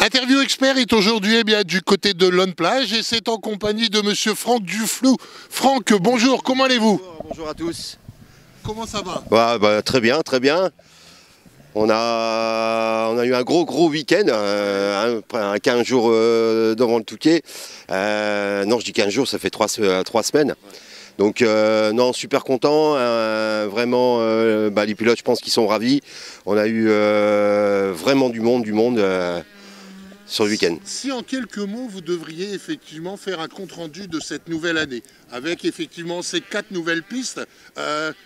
Interview Expert est aujourd'hui du côté de Lonne Plage et c'est en compagnie de monsieur Franck Duflou. Franck, bonjour, comment allez-vous? Bonjour à tous. Comment ça va? Très bien, très bien. On a eu un gros week-end, 15 jours devant le Touquet. Non, je dis 15 jours, ça fait 3 semaines. Donc non, super content, vraiment les pilotes je pense qu'ils sont ravis. On a eu vraiment du monde sur le week-end. Si en quelques mots vous devriez effectivement faire un compte rendu de cette nouvelle année, avec effectivement ces 4 nouvelles pistes,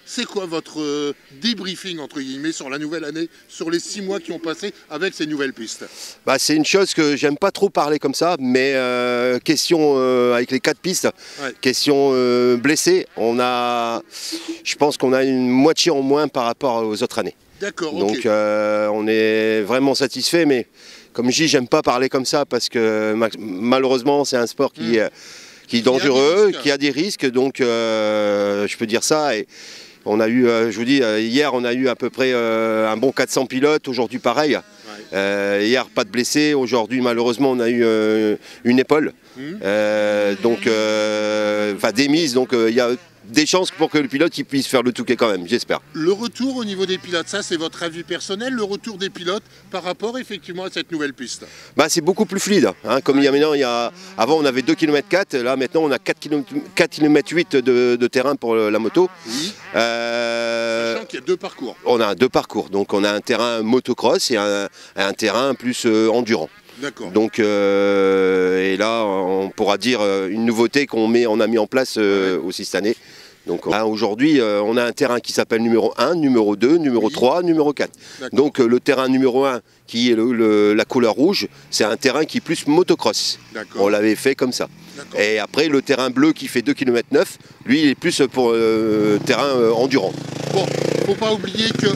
c'est quoi votre débriefing entre guillemets sur la nouvelle année, sur les 6 mois qui ont passé avec ces nouvelles pistes? C'est une chose que j'aime pas trop parler comme ça, mais question avec les 4 pistes, ouais. Question blessés, je pense qu'on a une moitié en moins par rapport aux autres années. D'accord. Donc okay. On est vraiment satisfait, mais comme je dis, j'aime pas parler comme ça parce que malheureusement c'est un sport qui est dangereux, qui a des risques, donc je peux dire ça. Et on a eu, je vous dis, hier on a eu à peu près un bon 400 pilotes, aujourd'hui pareil. Ouais. Hier pas de blessés, aujourd'hui malheureusement on a eu une épaule, donc démise, donc il y a des chances pour que le pilote puisse faire le Touquet quand même, j'espère. Le retour au niveau des pilotes, ça c'est votre avis personnel, le retour des pilotes par rapport effectivement à cette nouvelle piste? C'est beaucoup plus fluide, hein. Comme il y a maintenant, avant on avait 2 km 4, là maintenant on a 4 km 8 de terrain pour la moto. Oui. Sachant qu'il y a 2 parcours. On a 2 parcours, donc on a un terrain motocross et un terrain plus endurant. D'accord. Donc et là on pourra dire une nouveauté on a mis en place aussi cette année. Donc aujourd'hui on a un terrain qui s'appelle numéro 1, numéro 2, numéro 3, numéro 4. Donc le terrain numéro 1 qui est la couleur rouge, c'est un terrain qui est plus motocross. On l'avait fait comme ça. Et après le terrain bleu qui fait 2 km 9, lui il est plus pour terrain endurant. Bon, faut pas oublier que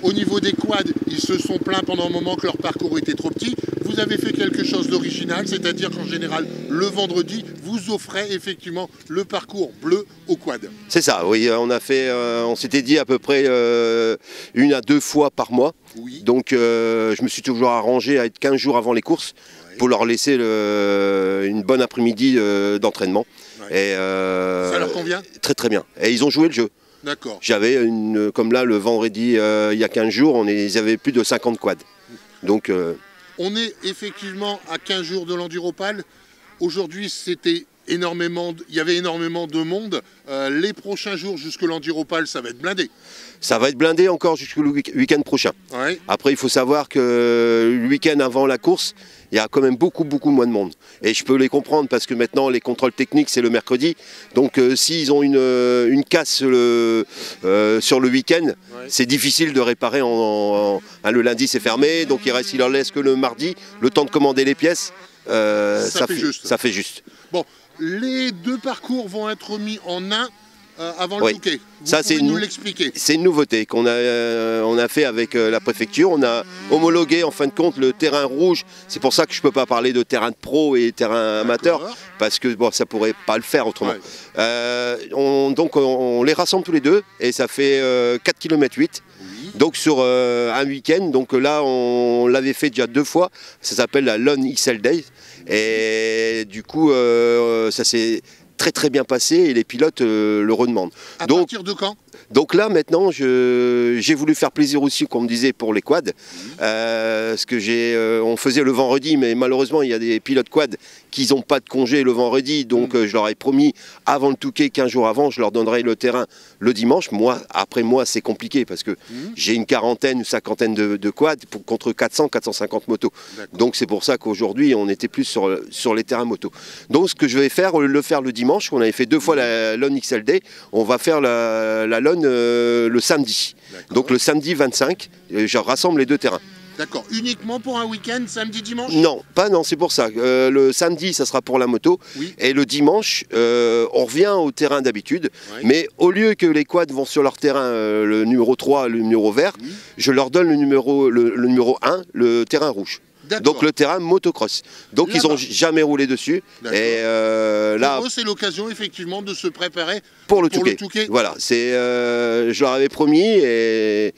au niveau des quads, ils se sont plaints pendant un moment que leur parcours était trop petit. Vous avez fait quelque chose d'original, c'est-à-dire qu'en général, le vendredi, vous offrez effectivement le parcours bleu au quad. C'est ça, oui, on s'était dit à peu près 1 à 2 fois par mois. Oui. Donc je me suis toujours arrangé à être 15 jours avant les courses pour leur laisser une bonne après-midi d'entraînement. Et ça leur convient? Très très bien. Et ils ont joué le jeu. D'accord. J'avais comme là le vendredi il y a 15 jours, ils avaient plus de 50 quads. Donc on est effectivement à 15 jours de l'Enduropal. Aujourd'hui il y avait énormément de monde. Les prochains jours jusque l'Enduropal, ça va être blindé. Ça va être blindé encore jusqu'au week-end prochain. Ouais. Après, il faut savoir que le week-end avant la course, il y a quand même beaucoup moins de monde. Et je peux les comprendre parce que maintenant, les contrôles techniques, c'est le mercredi. Donc, s'ils ont une casse sur le week-end, c'est difficile de réparer. Le lundi, c'est fermé. Donc, il leur laisse que le mardi, le temps de commander les pièces. Ça fait juste. Bon, les 2 parcours vont être mis en un avant le Touquet. Ça, pouvez nous l'expliquer? C'est une nouveauté qu'on a fait avec la préfecture. On a homologué en fin de compte le terrain rouge. C'est pour ça que je ne peux pas parler de terrain de pro et terrain amateur, parce que ça ne pourrait pas le faire autrement. Ouais. Donc on les rassemble tous les deux et ça fait 4 km 8. Donc sur un week-end, donc là on l'avait fait déjà 2 fois, ça s'appelle la Lonne XL Days et du coup ça s'est très bien passé et les pilotes le redemandent. À partir de quand? Donc là maintenant j'ai voulu faire plaisir aussi, comme on me disait, pour les quads, parce que on faisait le vendredi, mais malheureusement il y a des pilotes quads qui n'ont pas de congé le vendredi, donc je leur ai promis avant le Touquet, 15 jours avant, je leur donnerai le terrain le dimanche. Après moi c'est compliqué parce que j'ai une 40aine ou 50aine de quads contre 400-450 motos. Donc c'est pour ça qu'aujourd'hui on était plus sur les terrains motos. Donc ce que je vais faire, au lieu de le faire le dimanche, on avait fait 2 fois la Lonne XL Day, on va faire la Lonne le samedi. Donc le samedi 25, je rassemble les 2 terrains. D'accord, uniquement pour un week-end, samedi, dimanche? Non, c'est pour ça. Le samedi, ça sera pour la moto. Oui. Et le dimanche, on revient au terrain d'habitude. Oui. Mais au lieu que les quads vont sur leur terrain, le numéro 3, le numéro vert, je leur donne le numéro 1, le terrain rouge. Donc le terrain motocross. Donc ils n'ont jamais roulé dessus. Et là, c'est l'occasion effectivement de se préparer pour le Touquet. Voilà, je leur avais promis et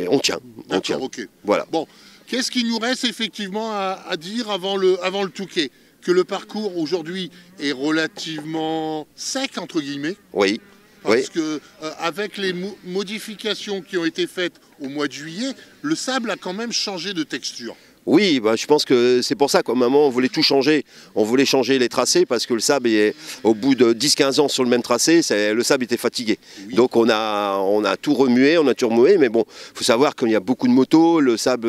on tient. D'accord, ok. Voilà. Bon, Qu'est-ce qu'il nous reste effectivement à dire avant le Touquet? Que le parcours aujourd'hui est relativement sec, entre guillemets. Oui. Parce que avec les modifications qui ont été faites au mois de juillet, le sable a quand même changé de texture. Oui, bah, je pense que c'est pour ça qu'à un moment on voulait tout changer. On voulait changer les tracés parce que le sable, au bout de 10-15 ans sur le même tracé, le sable était fatigué. Oui. Donc on a tout remué, mais bon, il faut savoir qu'il y a beaucoup de motos, le sable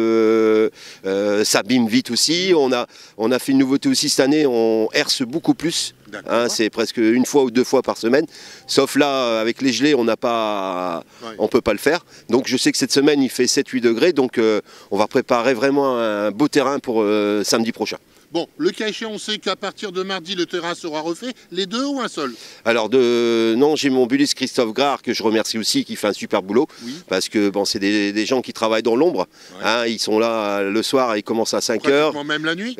s'abîme vite aussi. On a fait une nouveauté aussi cette année, on herse beaucoup plus. Hein, c'est presque 1 fois ou 2 fois par semaine. Sauf là, avec les gelées, on ne peut pas le faire. Donc je sais que cette semaine, il fait 7-8 degrés. Donc on va préparer vraiment un beau terrain pour samedi prochain. Bon, le cas échéant, on sait qu'à partir de mardi, le terrain sera refait. Les deux ou un seul? Alors, non, j'ai mon buliste Christophe Grard, que je remercie aussi, qui fait un super boulot. Oui. Parce que bon, c'est des gens qui travaillent dans l'ombre. Ouais. Hein, ils sont là le soir, ils commencent à 5 heures. Pratiquement même la nuit?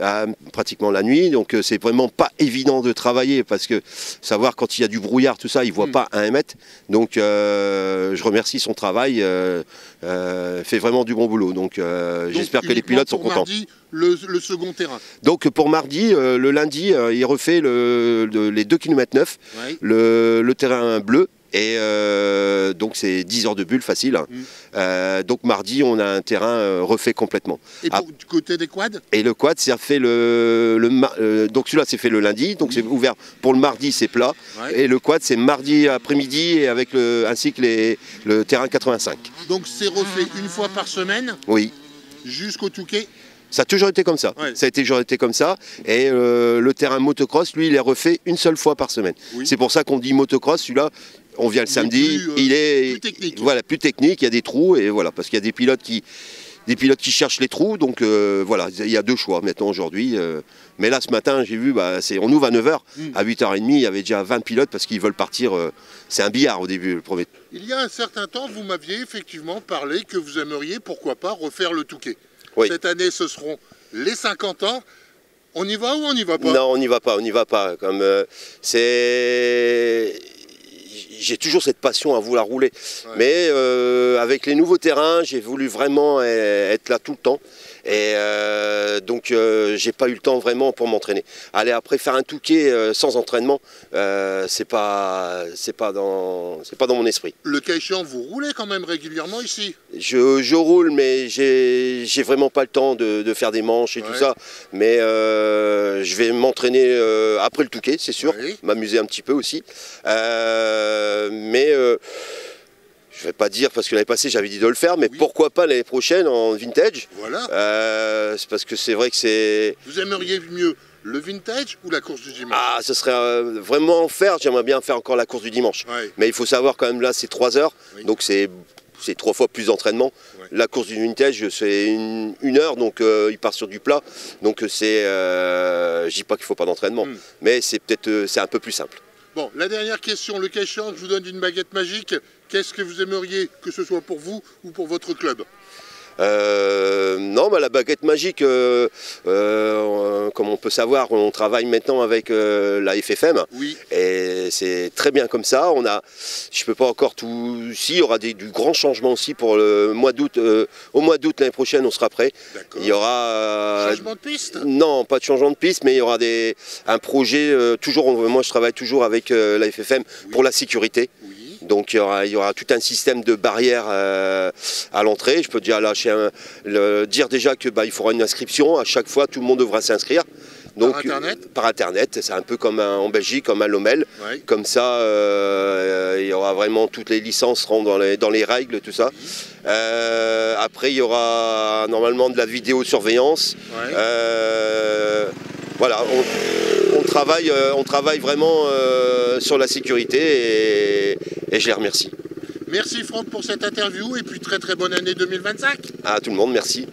Pratiquement la nuit. Donc, c'est vraiment pas évident de travailler. Parce que savoir quand il y a du brouillard, tout ça, ils ne voient pas à 1 mètre. Donc, je remercie son travail. Fait vraiment du bon boulot. Donc j'espère que les pilotes sont contents. Mardi, le second terrain. Donc pour mardi, le lundi, il refait les 2 km 9, ouais. le terrain bleu. Et donc c'est 10 heures de bulle facile. Donc mardi, on a un terrain refait complètement. Et du côté des quads? Et le quad, c'est fait donc celui-là, c'est fait le lundi. Donc c'est ouvert pour le mardi, c'est plat. Ouais. Et le quad, c'est mardi après-midi et ainsi que le terrain 85. Donc c'est refait 1 fois par semaine? Oui. Jusqu'au Touquet? Ça a toujours été comme ça. Ouais. Ça a toujours été comme ça. Et le terrain motocross, lui, il est refait 1 seule fois par semaine. Oui. C'est pour ça qu'on dit motocross. Celui-là, on vient le samedi. Il est plus technique. Voilà, plus technique. Il y a des trous et voilà, parce qu'il y a des pilotes qui cherchent les trous. Donc voilà, il y a 2 choix maintenant aujourd'hui. Mais là, ce matin, j'ai vu, on ouvre à 9 h. À 8 h 30, il y avait déjà 20 pilotes parce qu'ils veulent partir. C'est un billard au début, le premier. Il y a un certain temps, vous m'aviez effectivement parlé que vous aimeriez, pourquoi pas, refaire le Touquet. Oui. Cette année, ce seront les 50 ans. On y va ou on n'y va pas? Non, on n'y va pas, on n'y va pas. J'ai toujours cette passion à vouloir rouler. Ouais. Mais avec les nouveaux terrains, j'ai voulu vraiment être là tout le temps. Et donc j'ai pas eu le temps vraiment pour m'entraîner. Aller après faire un Touquet sans entraînement, c'est pas dans mon esprit. Le cas échéant, vous roulez quand même régulièrement ici? Je roule, mais j'ai vraiment pas le temps de faire des manches et tout ça. Mais je vais m'entraîner après le Touquet, c'est sûr, m'amuser un petit peu aussi. Je ne vais pas dire, parce que l'année passée j'avais dit de le faire, mais pourquoi pas l'année prochaine en vintage? Voilà. C'est parce que c'est vrai que c'est... Vous aimeriez mieux le vintage ou la course du dimanche? Ah, ce serait vraiment faire, j'aimerais bien faire encore la course du dimanche. Mais il faut savoir quand même, là c'est 3 heures, donc c'est 3 fois plus d'entraînement. La course du vintage, c'est 1 heure, donc il part sur du plat. Donc je dis pas qu'il ne faut pas d'entraînement, mais c'est un peu plus simple. Bon, la dernière question, le cas échéant, je vous donne une baguette magique. Qu'est-ce que vous aimeriez, que ce soit pour vous ou pour votre club? Non, la baguette magique, comme on peut savoir, on travaille maintenant avec la FFM. Oui. Et c'est très bien comme ça. Je ne peux pas encore tout... Si, il y aura du grand changement aussi pour le mois d'août. Au mois d'août l'année prochaine, on sera prêt. Il y aura... Changement de piste? Non, pas de changement de piste, mais il y aura un projet. Moi, je travaille toujours avec la FFM pour la sécurité. Donc il y aura tout un système de barrières à l'entrée. Je peux dire déjà qu'il faudra une inscription. À chaque fois, tout le monde devra s'inscrire. Par Internet? Par Internet, c'est un peu comme en Belgique, comme à Lommel. Comme ça, il y aura vraiment toutes les licences seront dans les règles, tout ça. Après, il y aura normalement de la vidéosurveillance. Voilà, on travaille vraiment sur la sécurité et je les remercie. Merci Franck pour cette interview et puis très bonne année 2025. À tout le monde, merci.